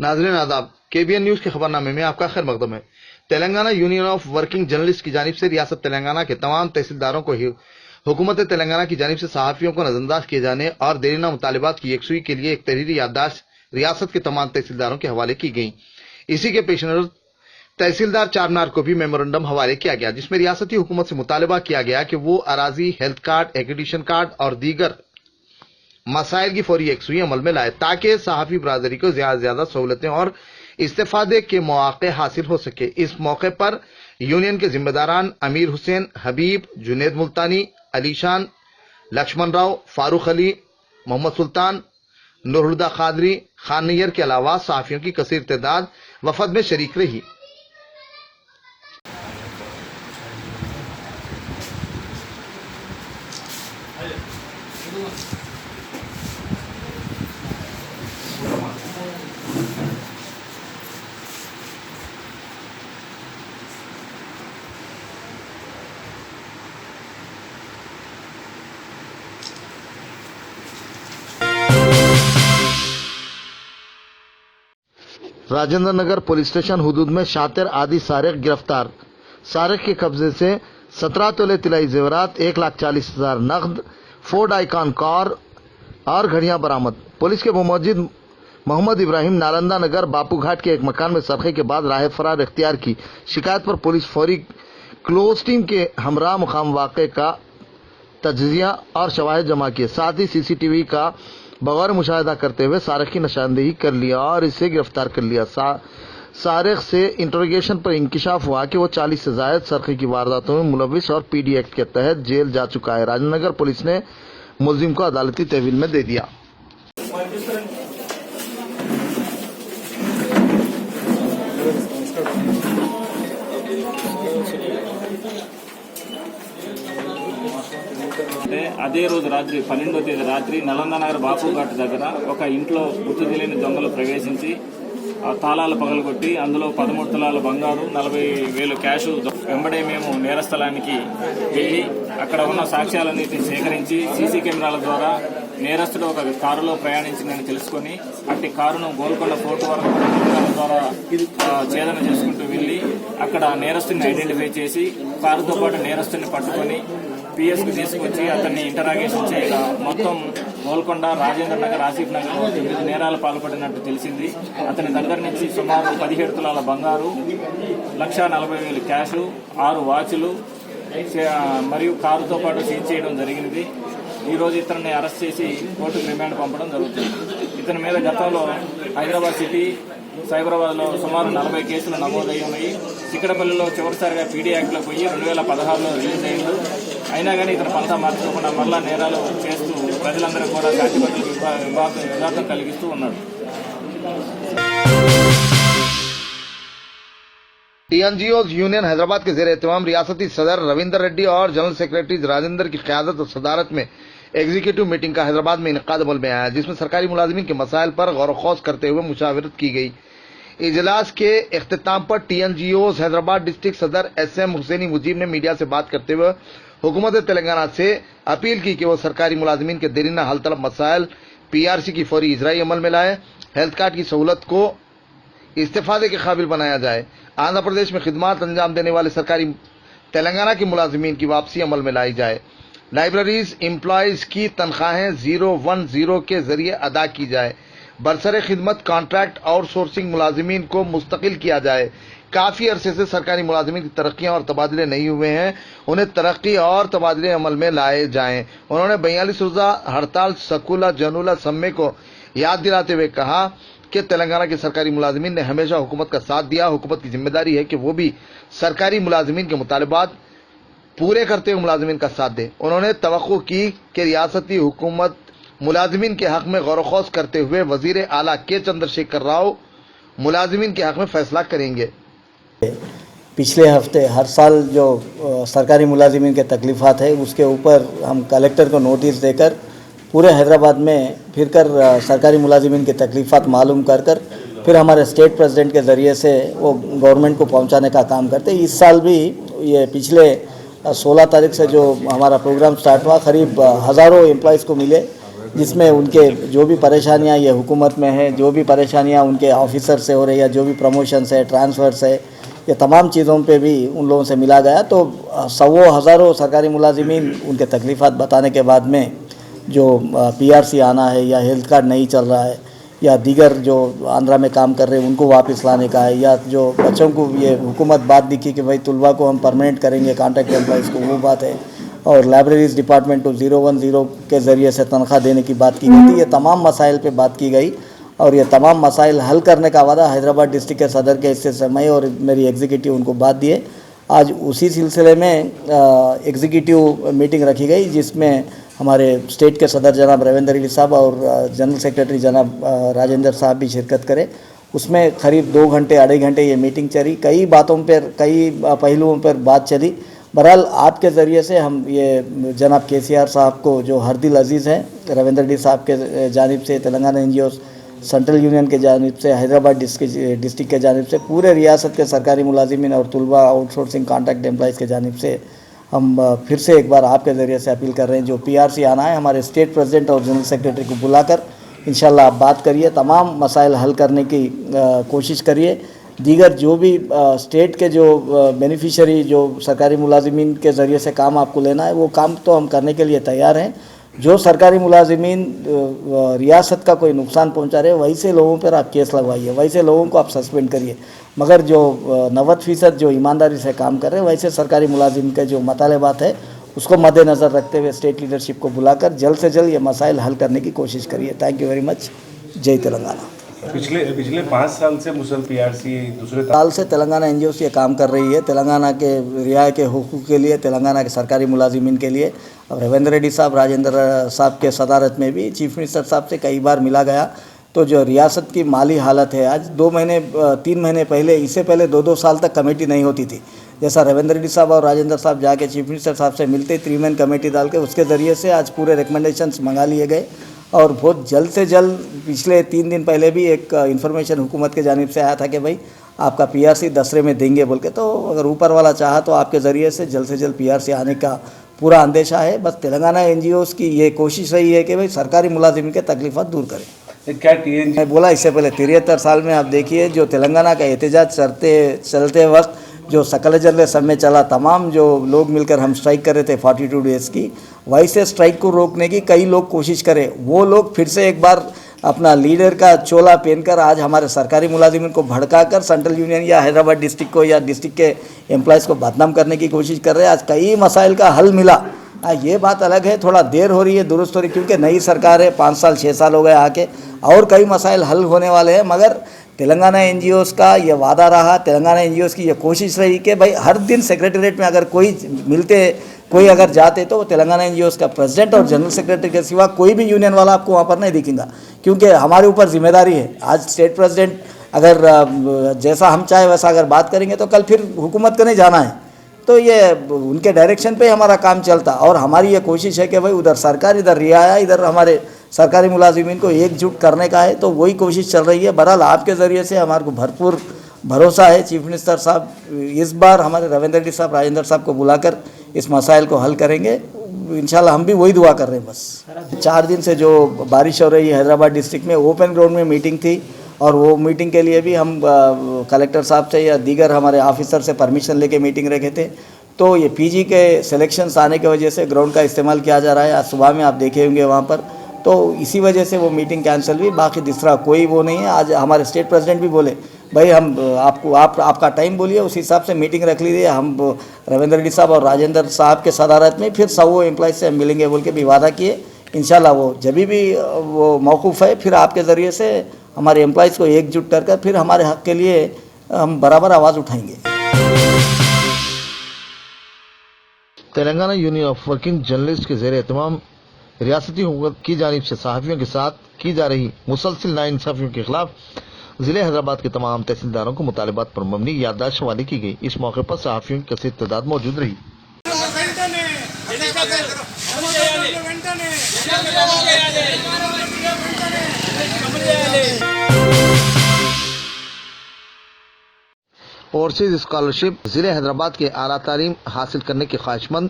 नाज़रीन आदाब, KBN news के खबरनामे में आपका खैर मकदम है। Telangana union of working journalist की जानिब से रियासत तेलंगाना के तमाम तहसीलदारों को हुकूमत तेलंगाना की जानिब से सहाफियों को नजरअंदाज किए जाने और देरीना मुतालिबात की यकसुई के लिए एक तहरीरी याददाश्त रियासत के तमाम तहसीलदारों के हवाले की गई। इसी के पेश नजर तहसीलदार चारमीनार को भी मेमोरेंडम हवाले किया गया, जिसमें रियासती हुकूमत से मुतालबा किया गया कि वो अराजी, हेल्थ कार्ड, एक्रेडिशन कार्ड और दीगर मसाइल की फौरी यकसुई अमल में लाए ताकि सहाफी बरादरी को ज्यादा से ज्यादा सहूलतें और इस्तेफादे के मौके हासिल हो सके। इस मौके पर यूनियन के जिम्मेदारान अमीर हुसैन, हबीब, जुनेद मुल्तानी, अलीशान, लक्ष्मण राव, फारूक अली, मोहम्मद सुल्तान, नूरहुदा खादरी, खान नैयर के अलावा सहाफियों की कसीर तादाद वफद में शरीक रही। राजेंद्र नगर पुलिस स्टेशन हुदूद में शातिर आदि सारिक गिरफ्तार। सारिक के कब्जे से 17 तोले तिलाई जेवरात, 1,40,000 नकद, फोर्ड आइकॉन कार और घड़ियां बरामद। पुलिस के मुमज्जिद मोहम्मद इब्राहिम नालंदा नगर बापू घाट के एक मकान में सरखे के बाद राह फरार इख्तियार की। शिकायत पर पुलिस फौरी क्लोज टीम के हमरा मुकाम वाक़े का तज्जिया और शवाहिद जमा किए, साथ ही सीसीटीवी का बगैर मुशाहिदा करते हुए सारिक की निशानदेही कर लिया और इसे गिरफ्तार कर लिया। सारिक से इंटरोगेशन पर इंकिशाफ हुआ कि वो 40 से जायद सरखे की वारदातों में मुलविस और पीडी एक्ट के तहत जेल जा चुका है। राजनगर पुलिस ने मुलजिम को अदालती तहवील में दे दिया। అదే రోజు రాత్రి 12వ తేదీ రాత్రి నలంద నగర్ బాపుఘాట్ దగ్గర ఒక ఇంట్లో గుర్తు తెలియని దొంగలు ప్రవేశించి తాళాలు పగలగొట్టి అందులో 13 తులాల బంగారు, 40,000 క్యాష్ వెంబడే మేము నేరస్థలానికి వెళ్లి అక్కడ ఉన్న సాక్ష్యాలన్నింటినీ సేకరించి సీసీ కెమెరాల ద్వారా నేరస్తుడు ఒక కారులో ప్రయాణించిందని తెలుసుకుని అట్టి కారును గోల్కొండ ఫోర్ట్ వరకు ద్వారా ఛేదన చేసుకుంటూ వెళ్లి అక్కడ నేరస్తుని ఐడెంటిఫై చేసి కారుతో పాటు నేరస్తుని పట్టుకొని పిఎస్ కు తీసుకొచ్చి అతన్ని ఇంటరాగేషన్ చేయగా మొత్తం గోల్కొండ, రాజేంద్ర నగర్, ఆసిఫ్ నగర్ 9 నేరాలు పాల్పడినట్టు తెలిసింది. అతని దగ్గర నుంచి సుమారు 17 తులాల బంగారు, 1,40,000 క్యాష్, 6 వాచ్లు మరియు కారుతో పాటు సీజ్ చేయడం జరిగింది. ఈ రోజు ఇతన్ని అరెస్ట్ చేసి కోర్టుకు రిమాండ్ పంపడం జరుగుతుంది. ఇతని మీద గతంలో హైదరాబాద్ సిటీ, సైబరాబాద్ లో సుమారు 40 కేసులు నమోదయ్యి ఉన్నాయి. చిక్కడపల్లిలో చివరిసారిగా పీడీ యాక్ట్ లో పోయి 2016లో రిలీజ్ అయ్యింది. అయినా కానీ ఇతను పంతా మార్చుకోకుండా మళ్ళా నేరాలు చేస్తూ ప్రజలందరికీ కూడా శాంతిభద్రతలకు విఘాతం కలిగిస్తూ ఉన్నాడు. टीएनजीओ यूनियन हैदराबाद के जेर एहतमाम रियासती सदर रविंदर रेड्डी और जनरल सेक्रेटरी राजेंद्र की क़यादत और सदारत में एग्जीक्यूटिव मीटिंग का हैदराबाद में इनकाद अमल में आया, जिसमें सरकारी मुलाजिमीन के मसाइल पर गौर खौज करते हुए मुशावरत की गई। इजलास के इख्तिताम पर टीएनजीओ हैदराबाद डिस्ट्रिक्ट सदर एसएम हुसैनी मुजीब ने मीडिया से बात करते हुए हुकूमत तेलंगाना से अपील की कि वो सरकारी मुलाजिमीन के देरीना हल तलब मसाइल पीआरसी की फौरी इजराई अमल में लाए, हेल्थ कार्ड की सहूलत को इस्तेफादे के काबिल बनाया जाए, आंध्र प्रदेश में खिदमात अंजाम देने वाले सरकारी तेलंगाना के मुलाजिमीन की वापसी अमल में लाई जाए, लाइब्रेरीज एम्प्लॉयज की तनख्वाहें 010 के जरिए अदा की जाए, बरसरे खिदमत कॉन्ट्रैक्ट आउटसोर्सिंग मुलाजिमीन को मुस्तकिल किया जाए। काफी अरसे से सरकारी मुलाजिमीन की तरक्कियां और तबादले नहीं हुए हैं, उन्हें तरक्की और तबादले अमल में लाए जाएं। उन्होंने 42 रोजा हड़ताल सकूला जनूला सम्मे को याद दिलाते हुए कहा कि तेलंगाना के सरकारी मुलाजिमीन ने हमेशा हुकूमत का साथ दिया। हुकूमत की जिम्मेदारी है कि वो भी सरकारी मुलाजिमीन के मुतालबात पूरे करते हुए मुलाजिमीन का साथ दे। उन्होंने तवक्को की कि रियासती हुकूमत मुलाजिमीन के हक में गौर खौज करते हुए वजीर आला के चंद्रशेखर राव मुलाजिमीन के हक में फैसला करेंगे। पिछले हफ्ते हर साल जो सरकारी मुलाजिमीन के तकलीफ़ात है उसके ऊपर हम कलेक्टर को नोटिस देकर पूरे हैदराबाद में फिरकर सरकारी मुलाजिमीन की तकलीफ़ात मालूम कर फिर हमारे स्टेट प्रेसिडेंट के ज़रिए से वो गवर्नमेंट को पहुंचाने का काम करते हैं। इस साल भी ये पिछले 16 तारीख से जो हमारा प्रोग्राम स्टार्ट हुआ, करीब हज़ारों एम्प्लॉयज़ को मिले जिसमें उनके जो भी परेशानियां ये हुकूमत में है, जो भी परेशानियां उनके ऑफिसर से हो रही है, जो भी प्रमोशंस है, ट्रांसफ़र्स है, ये तमाम चीज़ों पे भी उन लोगों से मिला गया। तो सौ हज़ारों सरकारी मुलाजिमीन उनके तकलीफ़ात बताने के बाद में जो पीआरसी आना है या हेल्थ कार्ड नहीं चल रहा है या दीगर जो आंध्रा में काम कर रहे हैं उनको वापस लाने का है, या जो बच्चों को ये हुकूमत बात दिखी कि भाई तुलबा को हम परमानेंट करेंगे कॉन्ट्रैक्ट एम्प्लॉइज़ को, वो बात है, और लाइब्रेरीज डिपार्टमेंट को 010 के ज़रिए से तनख्वाह देने की बात की गई थी। ये तमाम मसाइल पे बात की गई और ये तमाम मसाइल हल करने का वादा हैदराबाद डिस्ट्रिक्ट के सदर के हिस्से से मैं और मेरी एग्जीक्यूटिव उनको बात दिए। आज उसी सिलसिले में एग्जीक्यूटिव मीटिंग रखी गई, जिसमें हमारे स्टेट के सदर जनाब रविंदर रेड्डी साहब और जनरल सेक्रेटरी जनाब राजेंद्र साहब भी शिरकत करें। उसमें करीब 2 घंटे 2.5 घंटे ये मीटिंग चली, कई बातों पर, कई पहलुओं पर बात चली। बहरहाल आपके ज़रिए से हम ये जनाब KCR साहब को जो हर दिल अजीज़ हैं, रविंदर रेड्डी साहब के जानिब से, तेलंगाना NGO सेंट्रल यूनियन के जानिब से, हैदराबाद डिस्ट्रिक्ट के जानिब से, पूरे रियासत के सरकारी मुलाजिमीन और तुलबा आउटसोर्सिंग कॉन्ट्रैक्ट एम्प्लॉइज़ के जानिब से हम फिर से एक बार आपके ज़रिए से अपील कर रहे हैं, जो PRC आना है हमारे स्टेट प्रेसिडेंट और जनरल सेक्रेटरी को बुलाकर इंशाल्लाह आप बात करिए, तमाम मसाइल हल करने की कोशिश करिए। दीगर जो भी स्टेट के जो बेनिफिशरी जो सरकारी मुलाजिमीन के ज़रिए से काम आपको लेना है, वो काम तो हम करने के लिए तैयार हैं। जो सरकारी मुलाजिमीन रियासत का कोई नुकसान पहुंचा रहे, वैसे लोगों पर आप केस लगवाइए, वैसे लोगों को आप सस्पेंड करिए। मगर जो 90% जो ईमानदारी से काम कर रहे हैं, वैसे सरकारी मुलाजिम के जो मतलबात है उसको मद्देनज़र रखते हुए स्टेट लीडरशिप को बुलाकर जल्द से जल्द ये मसाइल हल करने की कोशिश करिए। Thank you very much. जय तेलंगाना। पिछले 5 साल से मुसल PRC दूसरे साल से तेलंगाना NGOs ये काम कर रही है, तेलंगाना के रियाया के हुकूक के लिए, तेलंगाना के सरकारी मुलाजिमीन के लिए। अब रविंदर रेड्डी साहब, राजेंद्र साहब के सदारत में भी चीफ मिनिस्टर साहब से कई बार मिला गया। तो जो रियासत की माली हालत है, आज 2 महीने 3 महीने पहले, इससे पहले 2-2 साल तक कमेटी नहीं होती थी। जैसा रविंदर रेड्डी साहब और राजेंद्र साहब जाके चीफ मिनिस्टर साहब से मिलते, 3 मैन कमेटी डाल के उसके ज़रिए से आज पूरे रिकमेंडेशंस मंगा लिए गए और बहुत जल्द से जल्द, पिछले 3 दिन पहले भी एक इन्फॉर्मेशन हुकूमत के जानिब से आया था कि भाई आपका PRC दसरे में देंगे बोल के। तो अगर ऊपर वाला चाहा तो आपके ज़रिए से जल्द PRC आने का पूरा अंदेशा है। बस तेलंगाना NGOs की ये कोशिश रही है कि भाई सरकारी मुलाजिम के तकलीफ़ात दूर करें। क्या TNG मैं बोला इससे पहले 73 साल में आप देखिए, जो तेलंगाना का एहतजाज चलते वक्त जो सकल जल्ले सब में चला, तमाम जो लोग मिलकर हम स्ट्राइक कर रहे थे 42 डेज़ की, वैसे स्ट्राइक को रोकने की कई लोग कोशिश करें। वो लोग फिर से एक बार अपना लीडर का चोला पहनकर आज हमारे सरकारी मुलाजिमिन को भड़काकर सेंट्रल यूनियन या हैदराबाद डिस्ट्रिक्ट को या डिस्ट्रिक्ट के एम्प्लॉयज़ को बदनाम करने की कोशिश कर रहे हैं। आज कई मसाइल का हल मिला, ये बात अलग है, थोड़ा देर हो रही है, दुरुस्त हो रही है, क्योंकि नई सरकार है, 5 साल 6 साल हो गए आके, और कई मसाइल हल होने वाले हैं। मगर तेलंगाना NGOs का ये वादा रहा, तेलंगाना NGOs की ये कोशिश रही कि भाई हर दिन सेक्रेटरीट में अगर कोई मिलते, कोई अगर जाते, तो तेलंगाना NGOs का प्रेसिडेंट और जनरल सेक्रेटरी के सिवा कोई भी यूनियन वाला आपको वहाँ पर नहीं दिखेगा, क्योंकि हमारे ऊपर जिम्मेदारी है। आज स्टेट प्रेसिडेंट अगर जैसा हम चाहे वैसा अगर बात करेंगे तो कल फिर हुकूमत को नहीं जाना है, तो ये उनके डायरेक्शन पे हमारा काम चलता। और हमारी ये कोशिश है कि भाई उधर सरकार, इधर रियाया, इधर हमारे सरकारी मुलाजिमीन को एकजुट करने का है, तो वही कोशिश चल रही है। बहरहाल आपके ज़रिए से हमारे को भरपूर भरोसा है, चीफ मिनिस्टर साहब इस बार हमारे रविंदर रेड्डी साहब, राजेंद्र साहब को बुलाकर इस मसाइल को हल करेंगे इंशाल्लाह। हम भी वही दुआ कर रहे हैं। बस 4 दिन से जो बारिश हो रही है हैदराबाद डिस्ट्रिक्ट में, ओपन ग्राउंड में मीटिंग थी, और वो मीटिंग के लिए भी हम कलेक्टर साहब से या दीगर हमारे ऑफिसर से परमिशन लेके मीटिंग रखे थे। तो ये PG के सिलेक्शंस आने की वजह से ग्राउंड का इस्तेमाल किया जा रहा है। आज सुबह में आप देखे होंगे वहाँ पर, तो इसी वजह से वो मीटिंग कैंसिल हुई, बाकी दूसरा कोई वो नहीं है। आज हमारे स्टेट प्रेसिडेंट भी बोले भाई हम आपका टाइम बोलिए, उस हिसाब से मीटिंग रख लीजिए। हम रविंदर रेड्डी साहब और राजेंद्र साहब के सदारत में फिर 100 एम्प्लॉइज से मिलेंगे बोल के भी वादा किए। इंशाल्लाह वो जब भी वो मौकूफ़ है, फिर आपके ज़रिए से हमारे एम्प्लॉइज़ को एकजुट कर फिर हमारे हक़ के लिए हम बराबर आवाज़ उठाएंगे। Telangana union of working journalist के ज़रिए तमाम रियासती हुकूमत की जानिब से सहाफ़ियों के साथ की जा रही मुसलसिल नाइंसाफ़ियों के खिलाफ जिले हैदराबाद के तमाम तहसीलदारों को मुतालिबात पर मबनी याददाश्त हवाले की गई। इस मौके पर सहाफ़ियों की कसीर तादाद मौजूद रही। ओवरसीज स्कॉलरशिप जिले हैदराबाद के आला तालीम हासिल करने के ख्वाहिशमंद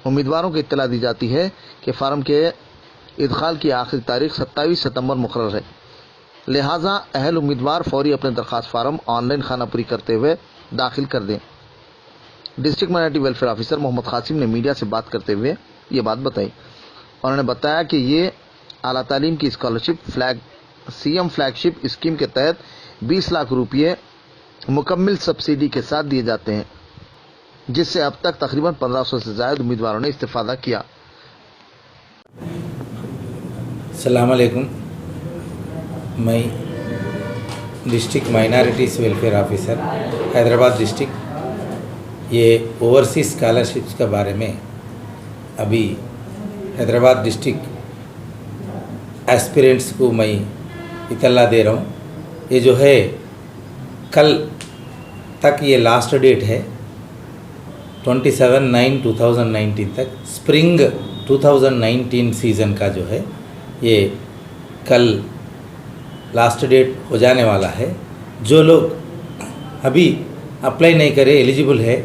उम्मीदवारों को इत्तला दी जाती है कि फार्म के इदखाल की आखिरी तारीख 27 सितंबर मुकर्रर है। लिहाजा अहल उम्मीदवार फौरी अपने दरखास्त फार्म ऑनलाइन खानापुरी करते हुए दाखिल कर दें। District minority welfare officer Mohammad Qasim ने मीडिया से बात करते हुए ये बात बताई। उन्होंने बताया कि ये आला तालीम की स्कॉलरशिप सीएम फ्लैगशिप स्कीम के तहत 20 लाख रुपये मुकम्मल सब्सिडी के साथ दिए जाते हैं, जिससे अब तक तकरीबन 1500 से ज़्यादा उम्मीदवारों ने इस्तेफादा किया। अस्सलाम वालेकुम। मैं district minorities welfare officer Hyderabad district. ये ओवरसीज स्कॉलरशिप्स के बारे में अभी हैदराबाद डिस्ट्रिक्ट एस्पिरेंट्स को मैं इतला दे रहा हूँ। ये जो है कल तक ये लास्ट डेट है 27/9/2019 तक। स्प्रिंग 2019 सीज़न का जो है ये कल लास्ट डेट हो जाने वाला है। जो लोग अभी अप्लाई नहीं करे एलिजिबल है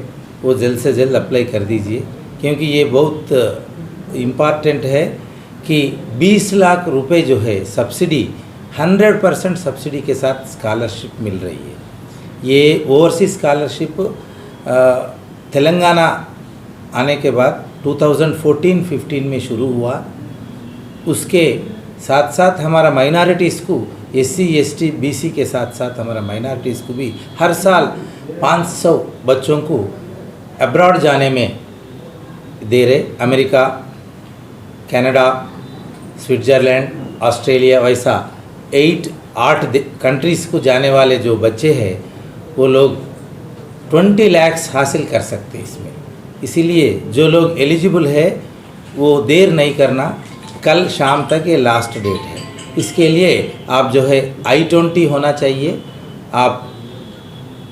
वो जल्द से जल्द अप्लाई कर दीजिए, क्योंकि ये बहुत इम्पॉर्टेंट है कि 20 लाख रुपए जो है सब्सिडी 100% सब्सिडी के साथ स्कॉलरशिप मिल रही है। ये ओवरसीज स्कॉलरशिप तेलंगाना आने के बाद 2014-15 में शुरू हुआ। उसके साथ साथ हमारा माइनॉरिटीज़ को SC ST BC के साथ साथ हमारा माइनॉरिटीज़ को भी हर साल 500 बच्चों को अब्रॉड जाने में दे रहे। अमेरिका, कनाडा, स्विट्ज़रलैंड, ऑस्ट्रेलिया, वैसा 8 कंट्रीज़ को जाने वाले जो बच्चे हैं वो लोग 20 लाख हासिल कर सकते हैं इसमें। इसीलिए जो लोग एलिजिबल है वो देर नहीं करना, कल शाम तक ये लास्ट डेट है। इसके लिए आप जो है I-20 होना चाहिए। आप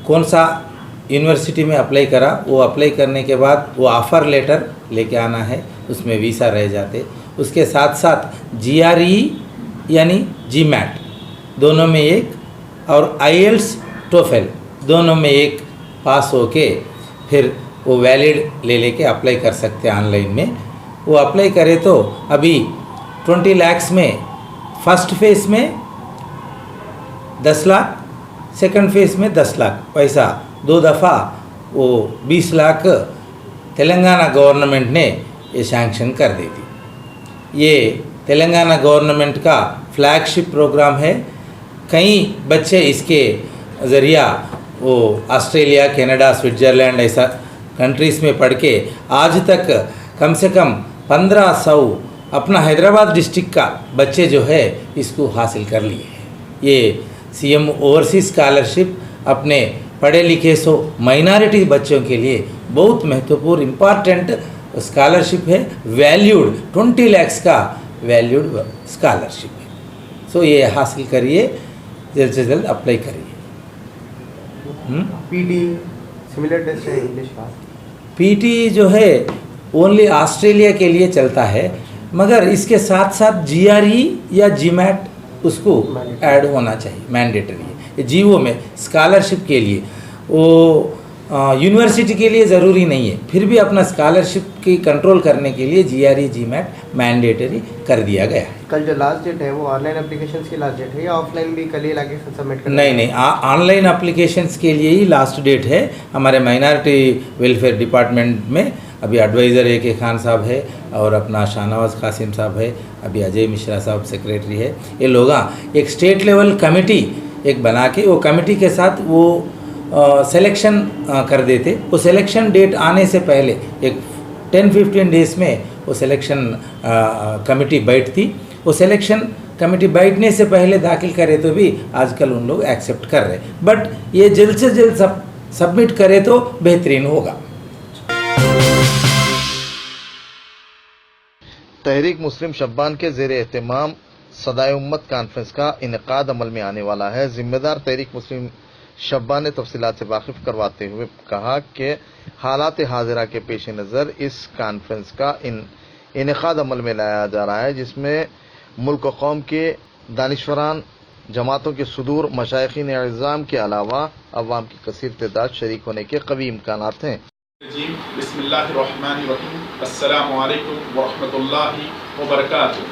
कौन सा यूनिवर्सिटी में अप्लाई करा वो अप्लाई करने के बाद वो ऑफ़र लेटर लेके आना है, उसमें वीज़ा रह जाते। उसके साथ साथ GRE यानी GMAT दोनों में एक, और IELTS TOEFL दोनों में एक पास होके फिर वो वैलिड ले लेके अप्लाई कर सकते हैं ऑनलाइन में। वो अप्लाई करे तो अभी 20 लाख में फर्स्ट फेज़ में 10 लाख, सेकंड फेज़ में 10 लाख, पैसा 2 दफ़ा वो 20 लाख तेलंगाना गवर्नमेंट ने ये सैंक्शन कर दी थी। ये तेलंगाना गवर्नमेंट का फ्लैगशिप प्रोग्राम है। कई बच्चे इसके ज़रिया वो ऑस्ट्रेलिया, कनाडा, स्विट्ज़रलैंड ऐसा कंट्रीज़ में पढ़ के आज तक कम से कम 1500 अपना हैदराबाद डिस्ट्रिक्ट का बच्चे जो है इसको हासिल कर लिए हैं। ये CM ओवरसीज स्कॉलरशिप अपने पढ़े लिखे माइनॉरिटी बच्चों के लिए बहुत महत्वपूर्ण इम्पॉर्टेंट स्कॉलरशिप है। वैल्यूड 20 लाख का वैल्यूड स्कॉलरशिप है। सो ये हासिल करिए, जल्द से जल्द अप्लाई करिए। PT सिमिलर टेस्ट है इंग्लिश का। PT जो है ओनली ऑस्ट्रेलिया के लिए चलता है, मगर इसके साथ साथ GRE या GMAT उसको ऐड होना चाहिए, मैंडेटरी है। GO में स्कॉलरशिप के लिए वो यूनिवर्सिटी के लिए ज़रूरी नहीं है, फिर भी अपना स्कॉलरशिप की कंट्रोल करने के लिए GRE GMAT मैंडेटरी कर दिया गया है। कल जो लास्ट डेट है वो ऑनलाइन एप्लीकेशंस की लास्ट डेट है या ऑफलाइन भी कल ही लाके सबमिट करना? नहीं, ऑनलाइन एप्लीकेशंस के लिए ही लास्ट डेट है। हमारे माइनॉरिटी वेलफेयर डिपार्टमेंट में अभी एडवाइज़र AK खान साहब है और अपना शाहनवाज कासिम साहब है, अभी अजय मिश्रा साहब सेक्रेटरी है। ये लोग एक स्टेट लेवल कमेटी एक बना के वो कमेटी के साथ वो सिलेक्शन कर देते। वो सिलेक्शन डेट आने से पहले एक 10-15 डेज़ में वो सिलेक्शन कमेटी बैठती। वो सिलेक्शन कमेटी बैठने से पहले दाखिल करे तो भी आजकल उन लोग एक्सेप्ट कर रहे, बट ये जल्द से जल्द सबमिट करे तो बेहतरीन होगा। तहरीक मुस्लिम शब्बान के ज़ेर एहतमाम सदाए उम्मत कॉन्फ्रेंस का इनेकाद अमल में आने वाला है। जिम्मेदार तहरीक मुस्लिम शब्बान ने तफसीलात से वाकिफ करवाते हुए कहा कि हालात हाजिरा के पेश नज़र इस कॉन्फ्रेंस का इनेकाद अमल में लाया जा रहा है, जिसमें मुल्क और कौम के दानिशवरान, जमातों के सुदूर, मशाइखीन इज़ाम के अलावा अवाम की कसीर तादाद शरीक होने के कवी इम्कानात हैं। बिस्मिल्लाहिर्रहमानिर्रहीम। अस्सलामु अलैकुम व रहमतुल्लाहि व बरकातुहू।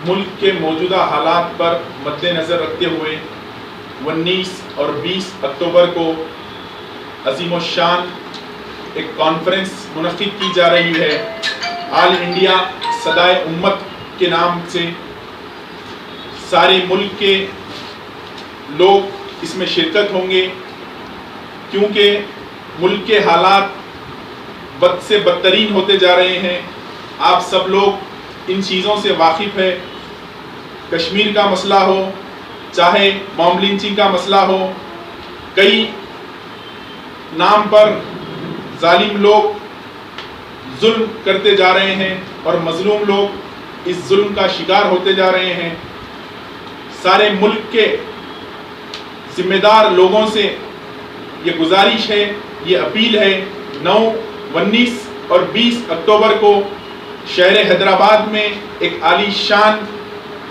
मुल्क के मौजूदा हालात पर मद्देनज़र रखते हुए 19 और 20 अक्टूबर को अजीम शान एक कॉन्फ्रेंस मुनक़िद की जा रही है। ऑल इंडिया सदाए उम्मत के नाम से सारे मुल्क के लोग इसमें शिरकत होंगे, क्योंकि मुल्क के हालात बद से बदतरीन होते जा रहे हैं। आप सब लोग इन चीज़ों से वाकिफ़ है। कश्मीर का मसला हो, चाहे मॉब लिंचिंग का मसला हो, कई नाम पर जालिम लोग जुल्म करते जा रहे हैं और मजलूम लोग इस जुल्म का शिकार होते जा रहे हैं। सारे मुल्क के जिम्मेदार लोगों से ये गुजारिश है, ये अपील है, 9, 19 और 20 अक्टूबर को शहर हैदराबाद में एक आलीशान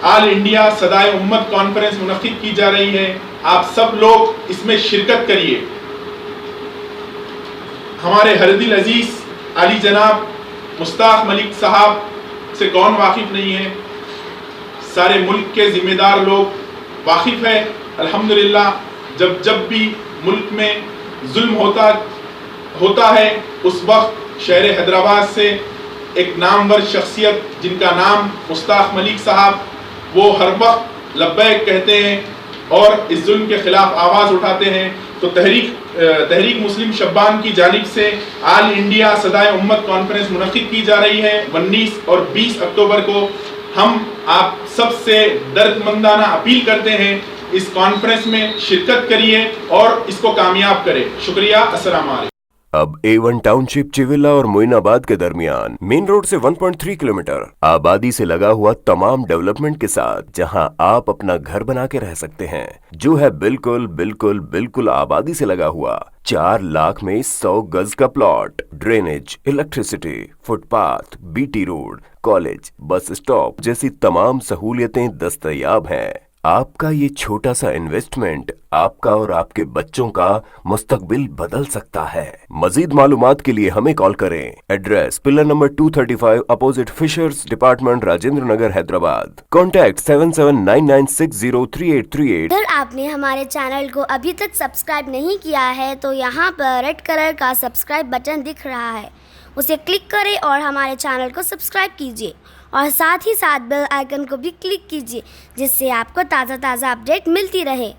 ऑल इंडिया सदाए उम्मत कॉन्फ्रेंस मुनक़िद की जा रही है। आप सब लोग इसमें शिरकत करिए। हमारे हरदिल अजीज़ अली जनाब मुश्ताक मलिक साहब से कौन वाकिफ़ नहीं है, सारे मुल्क के ज़िम्मेदार लोग वाकिफ़ है। अल्हम्दुलिल्लाह, जब भी मुल्क में जुल्म होता है उस वक्त शहर हैदराबाद से एक नामवर शख्सियत जिनका नाम मुश्ताक मलिक साहब, वो हर वक्त लब्बैक कहते हैं और इस जुल्म के ख़िलाफ़ आवाज़ उठाते हैं। तो तहरीक मुस्लिम शब्बान की जानिब से ऑल इंडिया सदाए उम्मत कॉन्फ्रेंस मुनक़िद की जा रही है 19 और 20 अक्टूबर को। हम आप सबसे दर्दमंदाना अपील करते हैं, इस कॉन्फ्रेंस में शिरकत करिए और इसको कामयाब करें। शुक्रिया। अस्सलाम वालेकुम। अब A1 टाउनशिप चिविला और मोइनाबाद के दरमियान मेन रोड से 1.3 किलोमीटर आबादी से लगा हुआ तमाम डेवलपमेंट के साथ जहां आप अपना घर बना के रह सकते हैं, जो है बिल्कुल बिल्कुल बिल्कुल आबादी से लगा हुआ। 4 लाख में 100 गज का plot, drainage, electricity, footpath, BT road, college, bus stop जैसी तमाम सहूलियतें दस्तयाब हैं। आपका ये छोटा सा इन्वेस्टमेंट आपका और आपके बच्चों का मुस्तकबिल बदल सकता है। मजीद मालूमात के लिए हमें कॉल करें। Address pillar number 235 opposite fishers department, Rajendra Nagar, Hyderabad. Contact 7799603838। अगर आपने हमारे चैनल को अभी तक सब्सक्राइब नहीं किया है तो यहाँ पर रेड कलर का सब्सक्राइब बटन दिख रहा है, उसे क्लिक करें और हमारे चैनल को सब्सक्राइब कीजिए और साथ ही साथ बेल आइकन को भी क्लिक कीजिए, जिससे आपको ताज़ा अपडेट मिलती रहे।